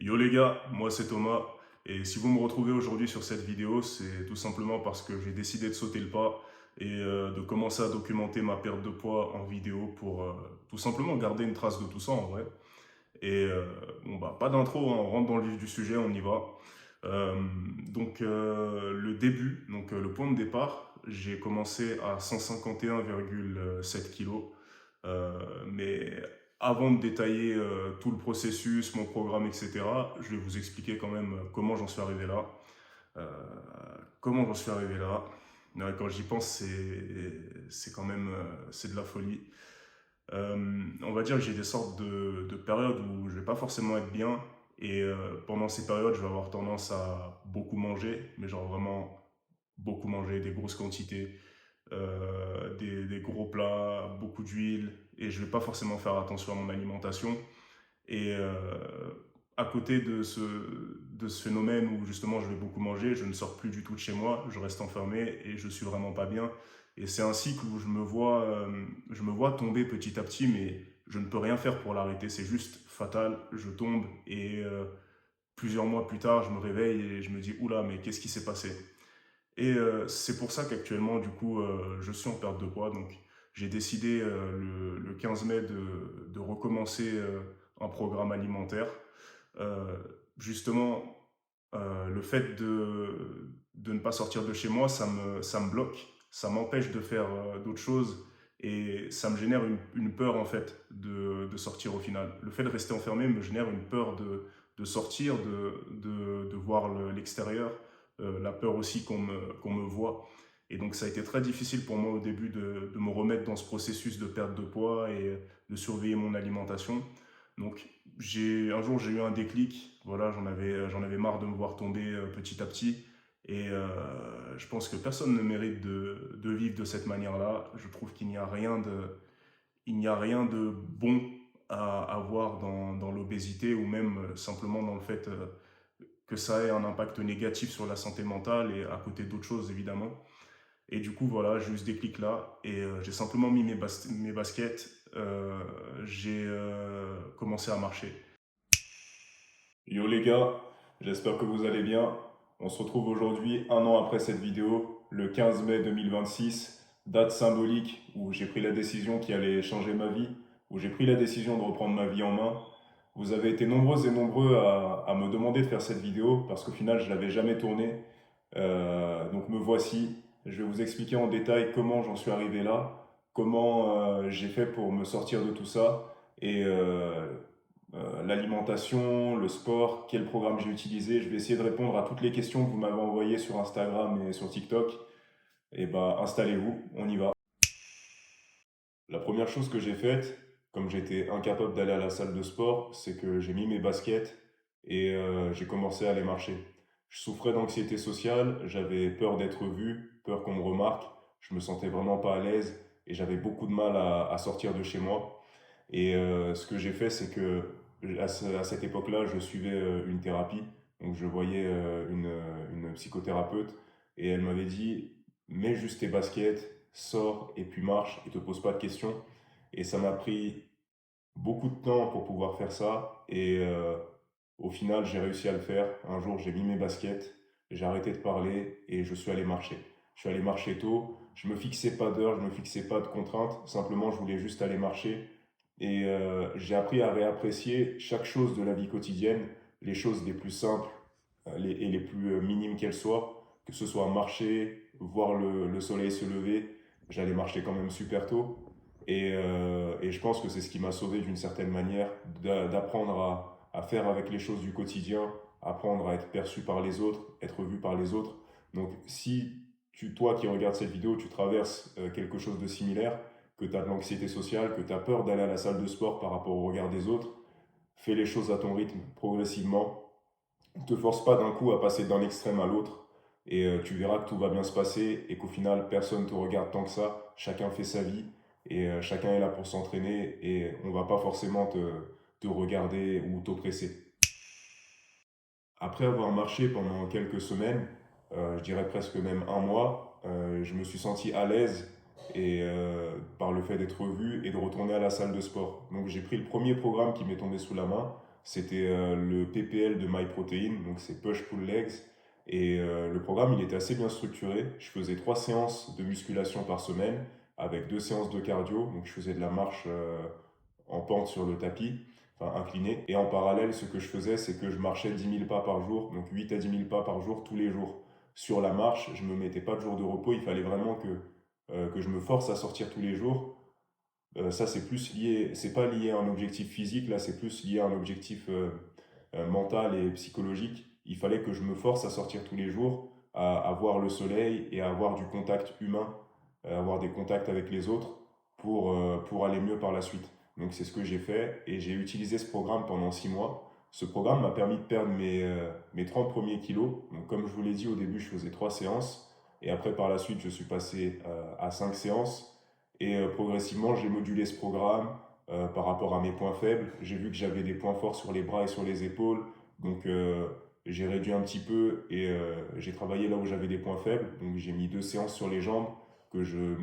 Yo les gars, moi c'est Thomas et si vous me retrouvez aujourd'hui sur cette vidéo, c'est tout simplement parce que j'ai décidé de sauter le pas et de commencer à documenter ma perte de poids en vidéo pour tout simplement garder une trace de tout ça en vrai. Et bon bah pas d'intro, hein, on rentre dans le vif du sujet, on y va. Euh, le début, le point de départ, j'ai commencé à 151,7 kilos. Mais avant de détailler tout le processus, mon programme, etc., je vais vous expliquer quand même comment j'en suis arrivé là. Euh, comment j'en suis arrivé là. Quand j'y pense, c'est quand même c'est de la folie. On va dire que j'ai des sortes de périodes où je vais pas forcément être bien. Et pendant ces périodes, je vais avoir tendance à beaucoup manger, mais genre vraiment beaucoup manger, des grosses quantités, des gros plats, beaucoup d'huile, et je vais pas forcément faire attention à mon alimentation. Et à côté de ce phénomène où justement je vais beaucoup manger, je ne sors plus du tout de chez moi, je reste enfermé et je suis vraiment pas bien. Et c'est un cycle où je me vois tomber petit à petit, mais je ne peux rien faire pour l'arrêter. C'est juste fatal. Je tombe et plusieurs mois plus tard, je me réveille et je me dis oula, mais qu'est-ce qui s'est passé? Et c'est pour ça qu'actuellement, du coup, je suis en perte de poids. Donc, j'ai décidé le 15 mai de recommencer un programme alimentaire. Euh, Justement, le fait de ne pas sortir de chez moi, ça me bloque, ça m'empêche de faire d'autres choses et ça me génère une peur en fait de sortir au final. Le fait de rester enfermé me génère une peur de sortir, de voir l'extérieur, la peur aussi qu'on me voit. Et donc ça a été très difficile pour moi au début de me remettre dans ce processus de perte de poids et de surveiller mon alimentation. Donc un jour j'ai eu un déclic, voilà, j'en avais marre de me voir tomber petit à petit. Et je pense que personne ne mérite de vivre de cette manière-là. Je trouve il n'y a rien de bon à avoir dans l'obésité ou même simplement dans le fait que ça ait un impact négatif sur la santé mentale et à côté d'autres choses évidemment. Et du coup, voilà, j'ai eu ce déclic-là et j'ai simplement mis mes baskets, j'ai commencé à marcher. Yo les gars, j'espère que vous allez bien. On se retrouve aujourd'hui, un an après cette vidéo, le 15 mai 2026, date symbolique où j'ai pris la décision qui allait changer ma vie, où j'ai pris la décision de reprendre ma vie en main. Vous avez été nombreuses et nombreux à me demander de faire cette vidéo parce qu'au final, je l'avais jamais tournée. Donc me voici. Je vais vous expliquer en détail comment j'en suis arrivé là, comment j'ai fait pour me sortir de tout ça et l'alimentation, le sport, quel programme j'ai utilisé. Je vais essayer de répondre à toutes les questions que vous m'avez envoyées sur Instagram et sur TikTok. Et bah installez-vous, on y va. La première chose que j'ai faite, comme j'étais incapable d'aller à la salle de sport, c'est que j'ai mis mes baskets et j'ai commencé à aller marcher. Je souffrais d'anxiété sociale, j'avais peur d'être vu, peur qu'on me remarque, je me sentais vraiment pas à l'aise et j'avais beaucoup de mal à sortir de chez moi. Et ce que j'ai fait, c'est que à cette époque-là, je suivais une thérapie. Donc je voyais une psychothérapeute et elle m'avait dit, mets juste tes baskets, sors et puis marche et te pose pas de questions. Et ça m'a pris beaucoup de temps pour pouvoir faire ça. Et au final, j'ai réussi à le faire. Un jour, j'ai mis mes baskets, j'ai arrêté de parler et je suis allé marcher. Je suis allé marcher tôt. Je me fixais pas d'heure, je me fixais pas de contraintes. Simplement, je voulais juste aller marcher. Et j'ai appris à réapprécier chaque chose de la vie quotidienne, les choses les plus simples et les plus minimes qu'elles soient, que ce soit marcher, voir le soleil se lever. J'allais marcher quand même super tôt. Et je pense que c'est ce qui m'a sauvé d'une certaine manière, d'apprendre à faire avec les choses du quotidien, apprendre à être perçu par les autres, être vu par les autres. Donc si toi qui regardes cette vidéo, tu traverses quelque chose de similaire, que tu as de l'anxiété sociale, que tu as peur d'aller à la salle de sport par rapport au regard des autres, fais les choses à ton rythme, progressivement. Ne te force pas d'un coup à passer d'un extrême à l'autre. Et tu verras que tout va bien se passer et qu'au final, personne ne te regarde tant que ça. Chacun fait sa vie et chacun est là pour s'entraîner et on va pas forcément te regarder ou t'oppresser. Après avoir marché pendant quelques semaines, je dirais presque même un mois, je me suis senti à l'aise et par le fait d'être vu et de retourner à la salle de sport. Donc j'ai pris le premier programme qui m'est tombé sous la main. C'était le PPL de MyProtein, donc c'est Push Pull Legs. Et le programme, il était assez bien structuré. Je faisais 3 séances de musculation par semaine avec 2 séances de cardio. Donc je faisais de la marche en pente sur le tapis, enfin incliné. Et en parallèle, ce que je faisais, c'est que je marchais 10 000 pas par jour, donc 8 à 10 000 pas par jour tous les jours. Sur la marche, je ne me mettais pas de jour de repos, il fallait vraiment que je me force à sortir tous les jours. Ça, c'est plus lié, c'est pas lié à un objectif physique, là, c'est plus lié à un objectif mental et psychologique. Il fallait que je me force à sortir tous les jours, à voir le soleil et à avoir du contact humain, avoir des contacts avec les autres pour aller mieux par la suite. Donc, c'est ce que j'ai fait et j'ai utilisé ce programme pendant 6 mois. Ce programme m'a permis de perdre mes 30 premiers kilos. Donc, comme je vous l'ai dit au début, je faisais 3 séances et après, par la suite, je suis passé à 5 séances. Et progressivement, j'ai modulé ce programme par rapport à mes points faibles. J'ai vu que j'avais des points forts sur les bras et sur les épaules. Donc j'ai réduit un petit peu et j'ai travaillé là où j'avais des points faibles. Donc j'ai mis 2 séances sur les jambes que je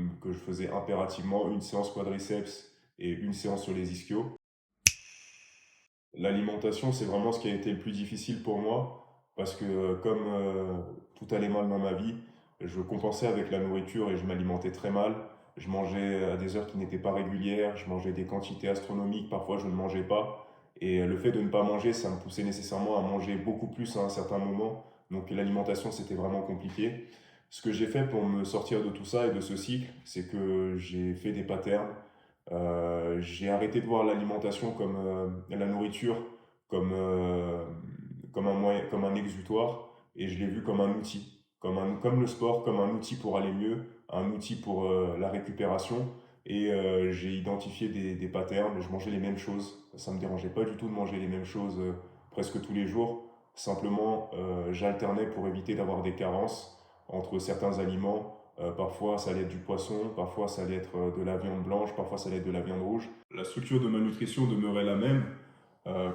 faisais impérativement, une séance quadriceps et une séance sur les ischios. L'alimentation, c'est vraiment ce qui a été le plus difficile pour moi parce que comme tout allait mal dans ma vie, je compensais avec la nourriture et je m'alimentais très mal. Je mangeais à des heures qui n'étaient pas régulières, je mangeais des quantités astronomiques, parfois je ne mangeais pas. Et le fait de ne pas manger, ça me poussait nécessairement à manger beaucoup plus à un certain moment. Donc l'alimentation, c'était vraiment compliqué. Ce que j'ai fait pour me sortir de tout ça et de ce cycle, c'est que j'ai fait des patterns. J'ai arrêté de voir l'alimentation comme la nourriture, comme, comme un moyen, comme un exutoire, et je l'ai vu comme un outil, comme le sport, comme un outil pour aller mieux, un outil pour la récupération. Et j'ai identifié des patterns, je mangeais les mêmes choses, ça ne me dérangeait pas du tout de manger les mêmes choses presque tous les jours. Simplement, j'alternais pour éviter d'avoir des carences entre certains aliments. Parfois, ça allait être du poisson, parfois, ça allait être de la viande blanche, parfois, ça allait être de la viande rouge. La structure de ma nutrition demeurait la même.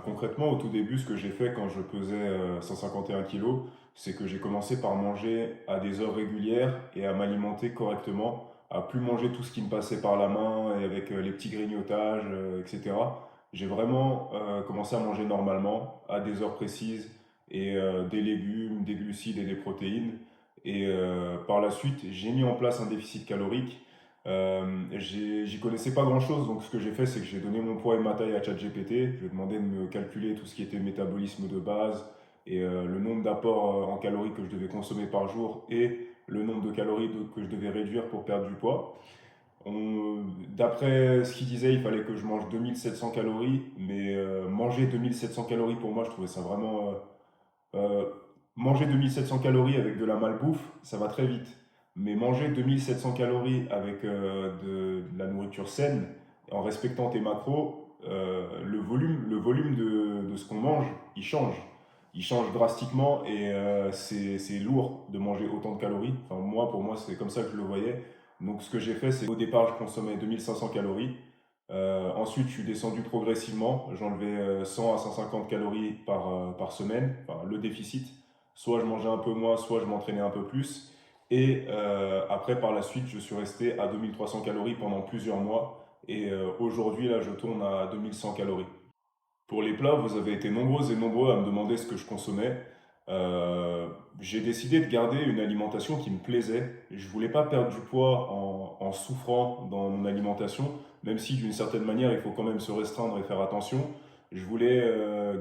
Concrètement, au tout début, ce que j'ai fait quand je pesais 151 kilos, c'est que j'ai commencé par manger à des heures régulières et à m'alimenter correctement, à plus manger tout ce qui me passait par la main et avec les petits grignotages, etc. J'ai vraiment commencé à manger normalement, à des heures précises, et des légumes, des glucides et des protéines. Et par la suite, j'ai mis en place un déficit calorique. J'y connaissais pas grand-chose, donc ce que j'ai fait, c'est que j'ai donné mon poids et ma taille à ChatGPT. Je lui ai demandé de me calculer tout ce qui était métabolisme de base et le nombre d'apports en calories que je devais consommer par jour et le nombre de calories que je devais réduire pour perdre du poids. D'après ce qu'il disait, il fallait que je mange 2700 calories, mais manger 2700 calories pour moi, je trouvais ça vraiment euh, manger 2700 calories avec de la malbouffe, ça va très vite. Mais manger 2700 calories avec de la nourriture saine, en respectant tes macros, le volume de ce qu'on mange, il change. Il change drastiquement et c'est lourd de manger autant de calories. Enfin, moi, pour moi, c'est comme ça que je le voyais. Donc, ce que j'ai fait, c'est qu'au départ, je consommais 2500 calories. Ensuite, je suis descendu progressivement. J'enlevais 100 à 150 calories par semaine, enfin, le déficit. Soit je mangeais un peu moins, soit je m'entraînais un peu plus. Et après, par la suite, je suis resté à 2300 calories pendant plusieurs mois. Et aujourd'hui, là, je tourne à 2100 calories. Pour les plats, vous avez été nombreux et nombreux à me demander ce que je consommais. Euh, j'ai décidé de garder une alimentation qui me plaisait. Je voulais pas perdre du poids en souffrant dans mon alimentation, même si d'une certaine manière il faut quand même se restreindre et faire attention. Je voulais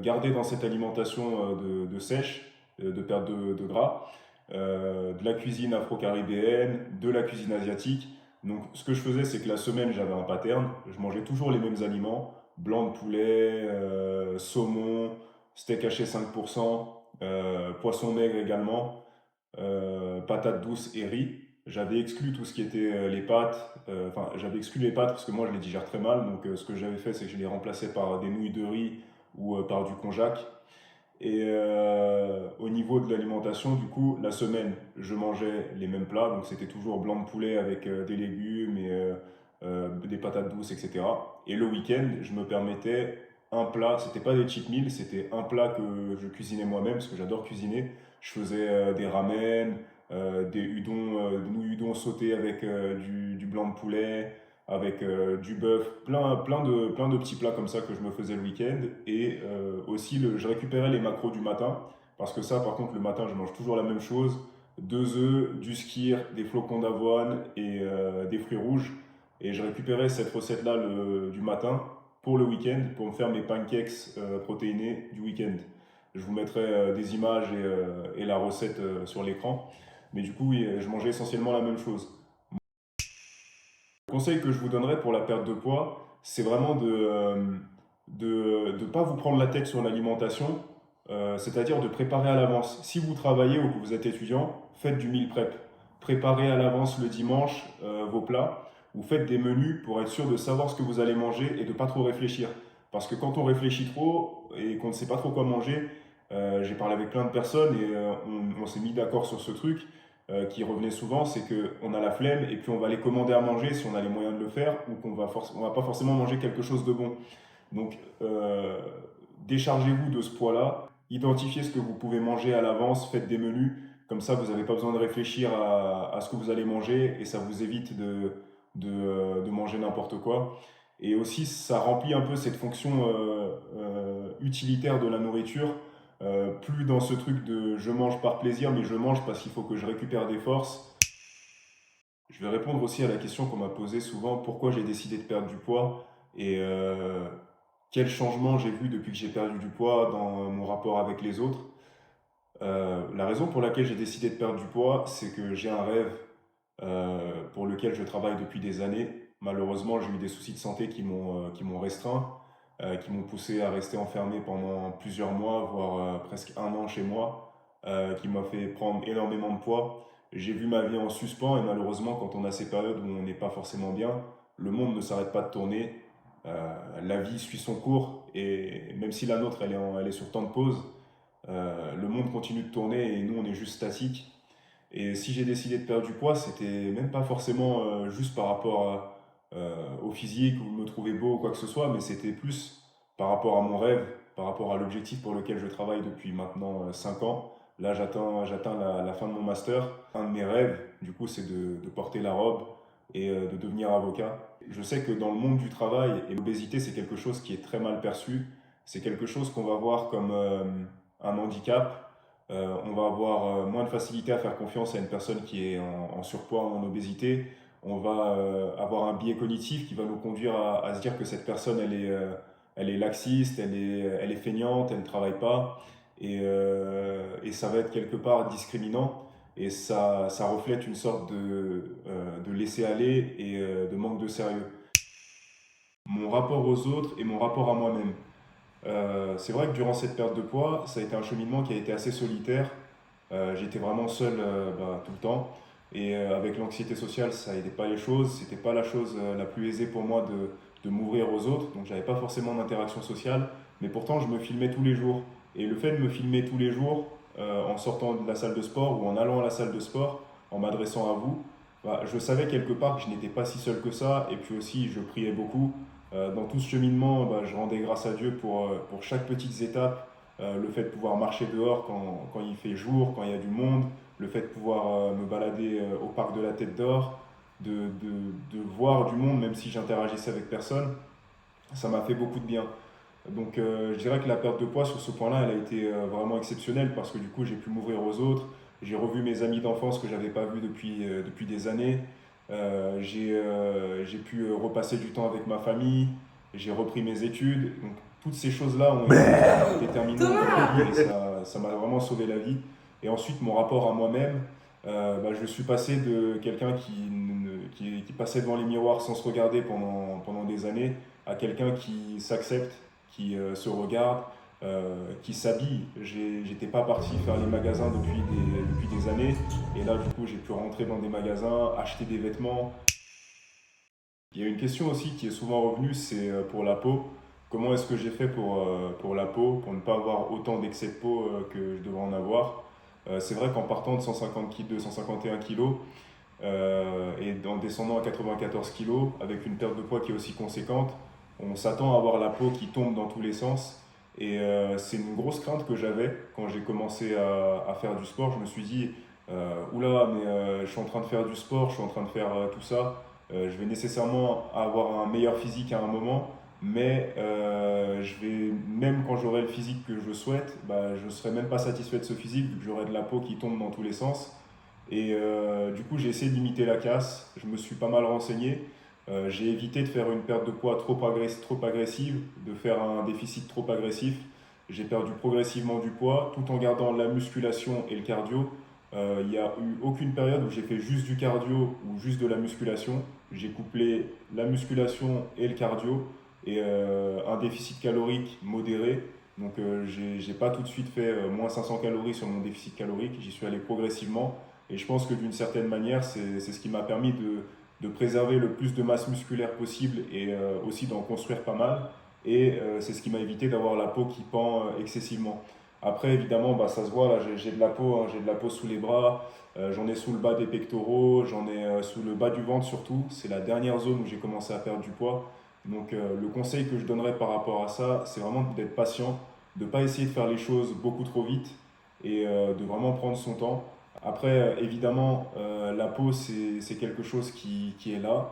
garder dans cette alimentation de sèche, de perte de gras, de la cuisine afro-caribéenne, de la cuisine asiatique. Donc ce que je faisais, c'est que la semaine j'avais un pattern, je mangeais toujours les mêmes aliments, blanc de poulet, saumon, steak haché 5%, poisson maigre également, patates douces et riz. J'avais exclu tout ce qui était les pâtes, enfin j'avais exclu les pâtes parce que moi je les digère très mal, donc ce que j'avais fait c'est que je les remplaçais par des nouilles de riz ou par du konjac. Et au niveau de l'alimentation, du coup, la semaine, je mangeais les mêmes plats, donc c'était toujours blanc de poulet avec des légumes et des patates douces, etc. Et le week-end, je me permettais un plat, c'était pas des cheat meals, c'était un plat que je cuisinais moi-même, parce que j'adore cuisiner. Je faisais des ramen, des nouilles udon sautés avec du blanc de poulet, avec du bœuf, plein de petits plats comme ça que je me faisais le week-end. Et aussi, je récupérais les macros du matin, parce que ça, par contre, le matin, je mange toujours la même chose. 2 œufs, du skyr, des flocons d'avoine et des fruits rouges. Et je récupérais cette recette-là du matin pour le week-end, pour me faire mes pancakes protéinés du week-end. Je vous mettrai des images et la recette sur l'écran. Mais du coup, oui, je mangeais essentiellement la même chose. Le conseil que je vous donnerais pour la perte de poids, c'est vraiment de ne pas vous prendre la tête sur l'alimentation, c'est-à-dire de préparer à l'avance. Si vous travaillez ou que vous êtes étudiant, faites du meal prep. Préparez à l'avance le dimanche vos plats ou faites des menus pour être sûr de savoir ce que vous allez manger et de ne pas trop réfléchir. Parce que quand on réfléchit trop et qu'on ne sait pas trop quoi manger, j'ai parlé avec plein de personnes et on s'est mis d'accord sur ce truc qui revenait souvent, c'est qu'on a la flemme et puis on va aller commander à manger si on a les moyens de le faire ou qu'on va on va pas forcément manger quelque chose de bon. Donc, déchargez-vous de ce poids-là, identifiez ce que vous pouvez manger à l'avance, faites des menus, comme ça vous n'avez pas besoin de réfléchir à ce que vous allez manger et ça vous évite de manger n'importe quoi. Et aussi, ça remplit un peu cette fonction utilitaire de la nourriture, plus dans ce truc de je mange par plaisir, mais je mange parce qu'il faut que je récupère des forces. Je vais répondre aussi à la question qu'on m'a posée souvent, pourquoi j'ai décidé de perdre du poids et quel changement j'ai vu depuis que j'ai perdu du poids dans mon rapport avec les autres. La raison pour laquelle j'ai décidé de perdre du poids, c'est que j'ai un rêve pour lequel je travaille depuis des années. Malheureusement, j'ai eu des soucis de santé qui m'ont restreint, qui m'ont poussé à rester enfermé pendant plusieurs mois, voire presque un an chez moi, qui m'a fait prendre énormément de poids. J'ai vu ma vie en suspens et malheureusement, quand on a ces périodes où on n'est pas forcément bien, le monde ne s'arrête pas de tourner. La vie suit son cours et même si la nôtre elle est sur temps de pause, le monde continue de tourner et nous on est juste statique. Et si j'ai décidé de perdre du poids, c'était même pas forcément juste par rapport au physique ou me trouver beau ou quoi que ce soit, mais c'était plus par rapport à mon rêve, par rapport à l'objectif pour lequel je travaille depuis maintenant 5 ans. Là, j'atteins la fin de mon master. Un de mes rêves, du coup, c'est de porter la robe et de devenir avocat. Je sais que dans le monde du travail, et l'obésité, c'est quelque chose qui est très mal perçu. C'est quelque chose qu'on va voir comme un handicap. On va avoir moins de facilité à faire confiance à une personne qui est en surpoids ou en obésité. On va avoir un biais cognitif qui va nous conduire à se dire que cette personne, elle est laxiste, elle est feignante, elle ne travaille pas. Et ça va être quelque part discriminant. Et ça reflète une sorte de laisser-aller et de manque de sérieux. Mon rapport aux autres et mon rapport à moi-même. C'est vrai que durant cette perte de poids, ça a été un cheminement qui a été assez solitaire. J'étais vraiment seul tout le temps. Et avec l'anxiété sociale, ça n'aidait pas les choses. C'était pas la chose la plus aisée pour moi de m'ouvrir aux autres. Donc j'avais pas forcément d'interaction sociale. Mais pourtant, je me filmais tous les jours. Et le fait de me filmer tous les jours, en sortant de la salle de sport ou en allant à la salle de sport, en m'adressant à vous, bah, je savais quelque part que je n'étais pas si seul que ça. Et puis aussi, je priais beaucoup. Dans tout ce cheminement, bah, je rendais grâce à Dieu pour chaque petite étape. Le fait de pouvoir marcher dehors quand il fait jour, quand il y a du monde, le fait de pouvoir me balader au parc de la Tête d'Or, de voir du monde même si j'interagissais avec personne, ça m'a fait beaucoup de bien. Donc je dirais que la perte de poids sur ce point-là, elle a été vraiment exceptionnelle parce que du coup j'ai pu m'ouvrir aux autres, j'ai revu mes amis d'enfance que j'avais pas vus depuis des années. J'ai pu repasser du temps avec ma famille, j'ai repris mes études. Donc, toutes ces choses-là ont été déterminantes dans ma vie et ça m'a vraiment sauvé la vie. Et ensuite, mon rapport à moi-même, bah, je suis passé de quelqu'un qui passait devant les miroirs sans se regarder pendant des années à quelqu'un qui s'accepte, qui se regarde, qui s'habille. J'étais pas parti faire les magasins depuis des années. Et là, du coup, j'ai pu rentrer dans des magasins, acheter des vêtements. Il y a une question aussi qui est souvent revenue, c'est pour la peau. Comment est-ce que j'ai fait pour la peau, pour ne pas avoir autant d'excès de peau que je devrais en avoir? C'est vrai qu'en partant de 151 kg et en descendant à 94 kg, avec une perte de poids qui est aussi conséquente, on s'attend à avoir la peau qui tombe dans tous les sens. Et c'est une grosse crainte que j'avais quand j'ai commencé à faire du sport. Je me suis dit, oula, mais je suis en train de faire du sport, je suis en train de faire tout ça. Je vais nécessairement avoir un meilleur physique à un moment, mais même quand j'aurai le physique que je souhaite, bah, je ne serai même pas satisfait de ce physique vu que j'aurai de la peau qui tombe dans tous les sens. Et du coup, j'ai essayé de limiter la casse. Je me suis pas mal renseigné. J'ai évité de faire une perte de poids trop agressive, de faire un déficit trop agressif. J'ai perdu progressivement du poids tout en gardant la musculation et le cardio. Il n'y a eu aucune période où j'ai fait juste du cardio ou juste de la musculation. J'ai couplé la musculation et le cardio et un déficit calorique modéré. Donc j'ai pas tout de suite fait moins 500 calories sur mon déficit calorique. J'y suis allé progressivement. Et je pense que d'une certaine manière, c'est ce qui m'a permis de préserver le plus de masse musculaire possible et aussi d'en construire pas mal. Et c'est ce qui m'a évité d'avoir la peau qui pend excessivement. Après, évidemment, bah, ça se voit, là, j'ai de la peau, hein, j'ai de la peau sous les bras, j'en ai sous le bas des pectoraux, j'en ai sous le bas du ventre surtout. C'est la dernière zone où j'ai commencé à perdre du poids. Donc, le conseil que je donnerais par rapport à ça, c'est vraiment d'être patient, de ne pas essayer de faire les choses beaucoup trop vite et de vraiment prendre son temps. Après, évidemment, la peau, c'est quelque chose qui est là.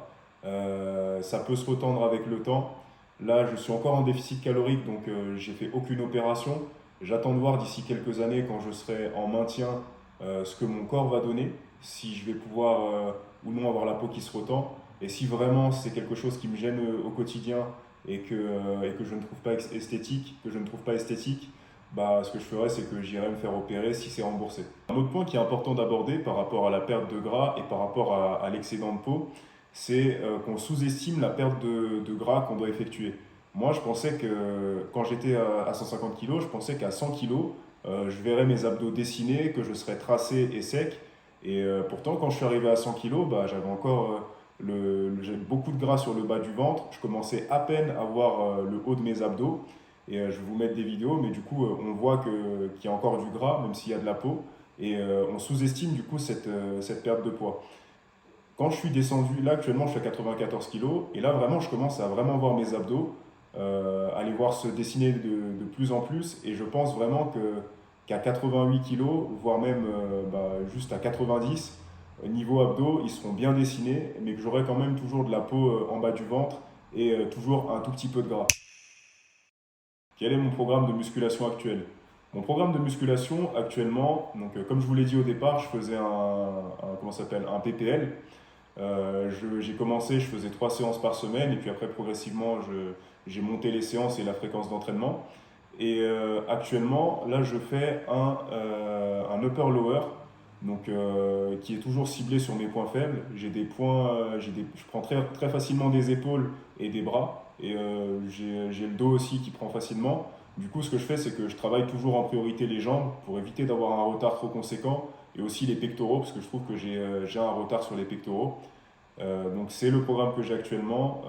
Ça peut se retendre avec le temps. Là, je suis encore en déficit calorique, donc j'ai fait aucune opération. J'attends de voir d'ici quelques années, quand je serai en maintien, ce que mon corps va donner, si je vais pouvoir ou non avoir la peau qui se retend. Et si vraiment c'est quelque chose qui me gêne au quotidien et que je ne trouve pas esthétique, bah, ce que je ferais, c'est que j'irais me faire opérer si c'est remboursé. Un autre point qui est important d'aborder par rapport à la perte de gras et par rapport à l'excédent de peau, c'est qu'on sous-estime la perte de gras qu'on doit effectuer. Moi, je pensais que quand j'étais à 150 kg, je pensais qu'à 100 kg, je verrais mes abdos dessinés, que je serais tracé et sec. Et pourtant, quand je suis arrivé à 100 kg, bah, j'avais encore j'avais beaucoup de gras sur le bas du ventre. Je commençais à peine à voir le haut de mes abdos. Et je vais vous mettre des vidéos, mais du coup, on voit qu'il y a encore du gras, même s'il y a de la peau. Et on sous-estime du coup cette perte de poids. Quand je suis descendu, là actuellement je suis à 94 kg, et là vraiment je commence à vraiment voir mes abdos, à les voir se dessiner de plus en plus, et je pense vraiment qu'à 88 kg, voire même juste à 90, niveau abdos, ils seront bien dessinés, mais que j'aurai quand même toujours de la peau en bas du ventre et toujours un tout petit peu de gras. Quel est mon programme de musculation actuel? Mon programme de musculation actuellement, donc, comme je vous l'ai dit au départ, je faisais comment ça s'appelle, un PPL. J'ai commencé, je faisais 3 séances par semaine et puis après progressivement j'ai monté les séances et la fréquence d'entraînement. Et actuellement, là je fais un upper-lower, donc qui est toujours ciblé sur mes points faibles. J'ai des points, je prends très facilement des épaules et des bras, et j'ai le dos aussi qui prend facilement. Du coup, ce que je fais, c'est que je travaille toujours en priorité les jambes pour éviter d'avoir un retard trop conséquent, et aussi les pectoraux, parce que je trouve que j'ai un retard sur les pectoraux. Donc c'est le programme que j'ai actuellement.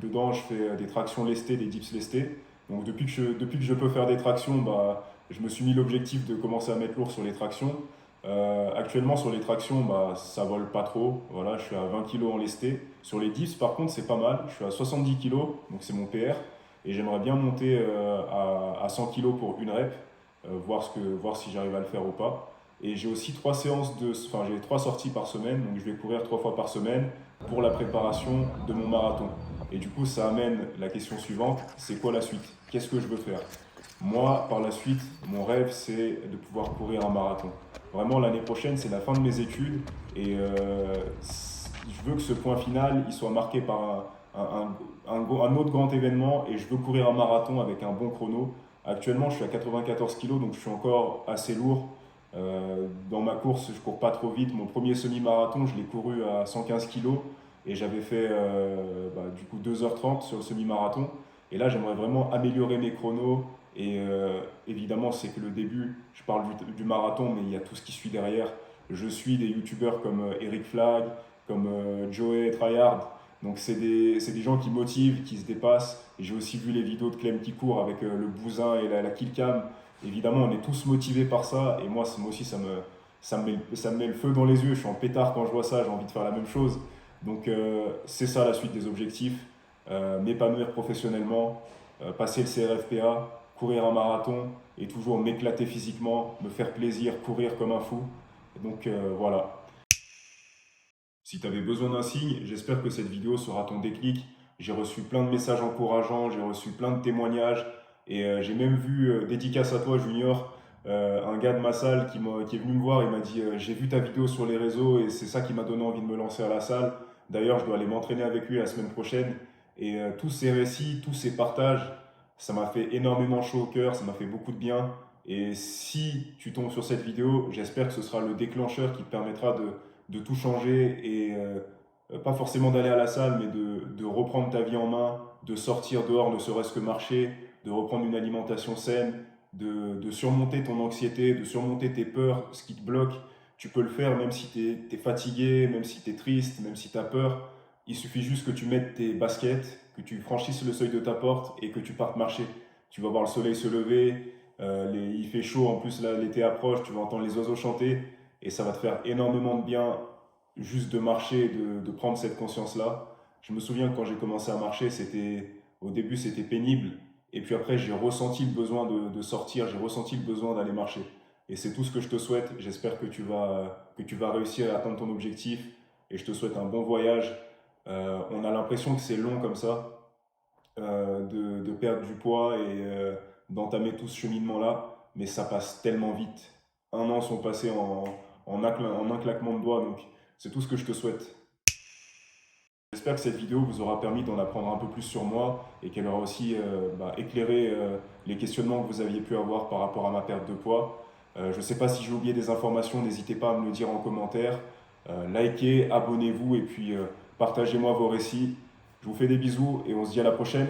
Dedans, je fais des tractions lestées, des dips lestés. Donc depuis que je peux faire des tractions, bah, je me suis mis l'objectif de commencer à mettre lourd sur les tractions. Actuellement sur les tractions, bah, ça vole pas trop. Voilà, je suis à 20 kg en lesté. Sur les dips, par contre, c'est pas mal. Je suis à 70 kg, donc c'est mon PR. Et j'aimerais bien monter à 100 kg pour une rep, voir si j'arrive à le faire ou pas. Et j'ai aussi j'ai 3 sorties par semaine, donc je vais courir 3 fois par semaine pour la préparation de mon marathon. Et du coup, ça amène la question suivante, c'est quoi la suite? Qu'est-ce que je veux faire? Moi, par la suite, mon rêve, c'est de pouvoir courir un marathon. Vraiment, l'année prochaine, c'est la fin de mes études et je veux que ce point final, il soit marqué par un autre grand événement, et je veux courir un marathon avec un bon chrono. Actuellement, je suis à 94 kg, donc je suis encore assez lourd. Dans ma course, je cours pas trop vite. Mon premier semi-marathon, je l'ai couru à 115 kg et j'avais fait du coup 2h30 sur le semi-marathon. Et là, j'aimerais vraiment améliorer mes chronos. Et évidemment, c'est que le début. Je parle du marathon, mais il y a tout ce qui suit derrière. Je suis des youtubeurs comme Eric Flag, comme Joey Tryhard. Donc, c'est des gens qui motivent, qui se dépassent. Et j'ai aussi vu les vidéos de Clem qui court avec le bousin et la killcam. Évidemment, on est tous motivés par ça, et moi aussi, ça me met le feu dans les yeux. Je suis en pétard quand je vois ça, j'ai envie de faire la même chose. Donc, c'est ça la suite des objectifs. M'épanouir professionnellement, passer le CRFPA, courir un marathon, et toujours m'éclater physiquement, me faire plaisir, courir comme un fou. Donc, voilà. Si tu avais besoin d'un signe, j'espère que cette vidéo sera ton déclic. J'ai reçu plein de messages encourageants, j'ai reçu plein de témoignages et j'ai même vu, dédicace à toi Junior, un gars de ma salle qui est venu me voir, il m'a dit j'ai vu ta vidéo sur les réseaux et c'est ça qui m'a donné envie de me lancer à la salle. D'ailleurs, je dois aller m'entraîner avec lui la semaine prochaine. Et tous ces récits, tous ces partages, ça m'a fait énormément chaud au cœur, ça m'a fait beaucoup de bien. Et si tu tombes sur cette vidéo, j'espère que ce sera le déclencheur qui te permettra de tout changer et pas forcément d'aller à la salle, mais de reprendre ta vie en main, de sortir dehors, ne serait-ce que marcher, de reprendre une alimentation saine, de surmonter ton anxiété, de surmonter tes peurs, ce qui te bloque. Tu peux le faire même si tu es fatigué, même si tu es triste, même si tu as peur. Il suffit juste que tu mettes tes baskets, que tu franchisses le seuil de ta porte et que tu partes marcher. Tu vas voir le soleil se lever, il fait chaud, en plus là l'été approche, tu vas entendre les oiseaux chanter et ça va te faire énormément de bien juste de marcher, de prendre cette conscience-là. Je me souviens que quand j'ai commencé à marcher, au début c'était pénible et puis après j'ai ressenti le besoin de sortir, j'ai ressenti le besoin d'aller marcher. Et c'est tout ce que je te souhaite. J'espère que tu vas réussir à atteindre ton objectif et je te souhaite un bon voyage. On a l'impression que c'est long comme ça, de perdre du poids et d'entamer tout ce cheminement-là, mais ça passe tellement vite. 1 an sont passés en un claquement de doigts, donc c'est tout ce que je te souhaite. J'espère que cette vidéo vous aura permis d'en apprendre un peu plus sur moi et qu'elle aura aussi éclairé les questionnements que vous aviez pu avoir par rapport à ma perte de poids. Je ne sais pas si j'ai oublié des informations, n'hésitez pas à me le dire en commentaire. Likez, abonnez-vous et puis partagez-moi vos récits. Je vous fais des bisous et on se dit à la prochaine.